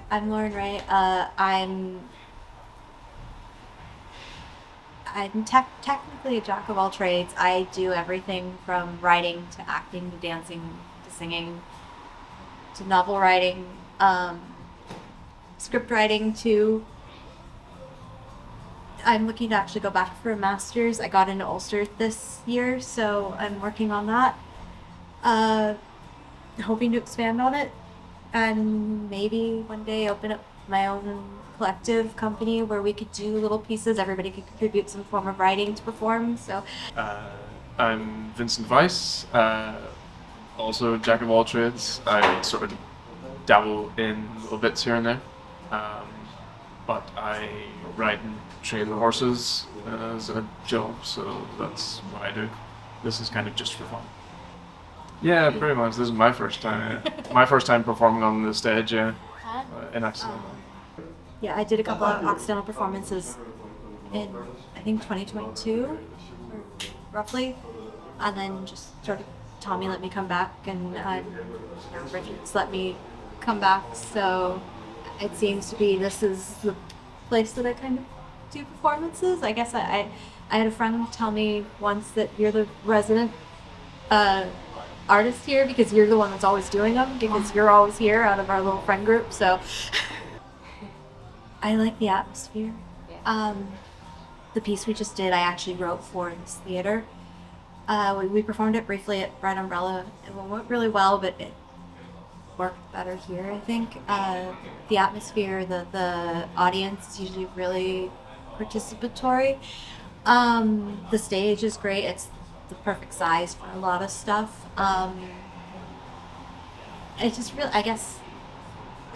I'm Lauren Rae. I'm technically a jack of all trades. I do everything from writing to acting to dancing to singing to novel writing, script writing to. I'm looking to actually go back for a master's. I got into Ulster this year, so I'm working on that. Uh, Hoping to expand on it and maybe one day open up my own collective company where we could do little pieces. Everybody could contribute some form of writing to perform. So Uh, I'm Vincent Weiss, also jack of all trades. I sort of dabble in little bits here and there, um, but I ride and train horses as a job, so that's what I do. This is kind of just for fun. Yeah, pretty much. This is my first time. My first time performing on the stage. Yeah, in accident. yeah, I did a couple of accidental performances in I think 2022, roughly, and then just sort of Tommy let me come back, and now Richard's let me come back. So it seems to be this is the place that I kind of do performances. I guess I had a friend tell me once that you're the resident uh, artist here because you're the one that's always doing them because you're always here out of our little friend group. So I like the atmosphere. The piece we just did, I actually wrote for this theater. We performed it briefly at Bright Umbrella. It went really well, but it worked better here, I think. The atmosphere, the audience is usually really participatory. The stage is great. It's the perfect size for a lot of stuff. It's just really, I guess,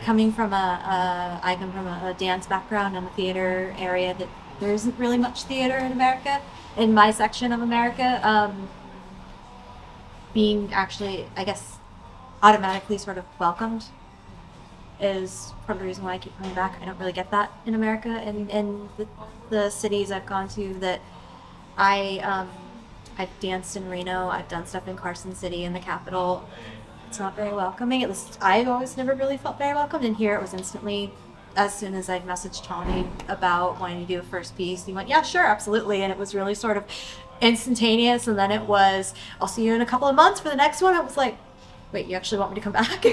coming from I come from a dance background and a theater area that there isn't really much theater in America, in my section of America. Being actually, I guess, automatically sort of welcomed is part of the reason why I keep coming back. I don't really get that in America and in the cities I've gone to that I've danced in Reno, I've done stuff in Carson City in the capital. It's not very welcoming. At least I've always never really felt very welcomed. And here it was instantly, as soon as I messaged Tommy about wanting to do a first piece, he went, yeah, sure, absolutely. And it was really sort of instantaneous. And then it was, I'll see you in a couple of months for the next one. It was like, wait, you actually want me to come back?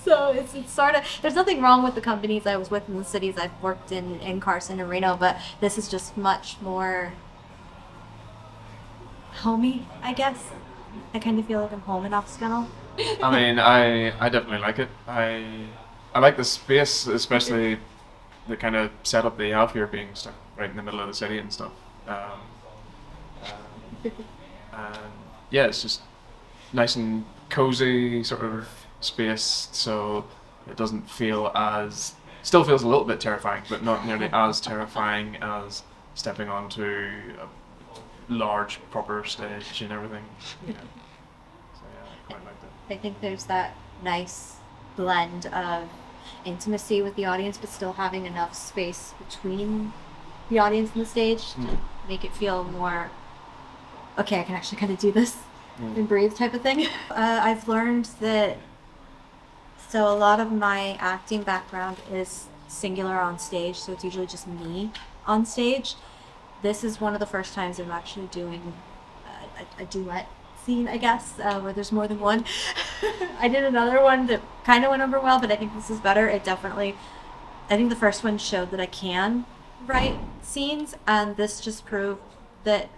So it's sort of, there's nothing wrong with the companies I was with in the cities I've worked in Carson and Reno, but this is just much more homey, I guess. I kind of feel like I'm home in Occidental. I mean, I definitely like it. I like the space, especially the kind of setup they have here, being stuck right in the middle of the city and stuff. And yeah, it's just nice and cozy sort of space, so it doesn't feel as, still feels a little bit terrifying, but not nearly as terrifying as stepping onto a large proper stage and everything. Yeah. So yeah, I quite liked it. I think there's that nice blend of intimacy with the audience, but still having enough space between the audience and the stage to make it feel more, okay, I can actually kind of do this and breathe type of thing. I've learned that, so a lot of my acting background is singular on stage, so it's usually just me on stage. This is one of the first times I'm actually doing a duet scene, I guess, where there's more than one. I did another one that kind of went over well, but I think this is better. It definitely, I think the first one showed that I can write scenes, and this just proved that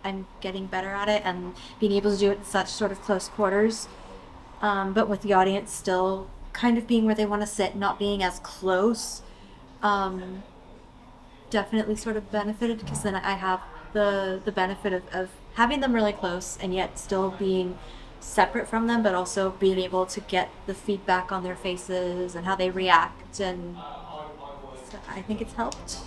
I'm getting better at it and being able to do it in such sort of close quarters, but with the audience still kind of being where they want to sit, not being as close. Definitely sort of benefited because then I have the benefit of having them really close and yet still being separate from them, but also being able to get the feedback on their faces and how they react, and so I think it's helped.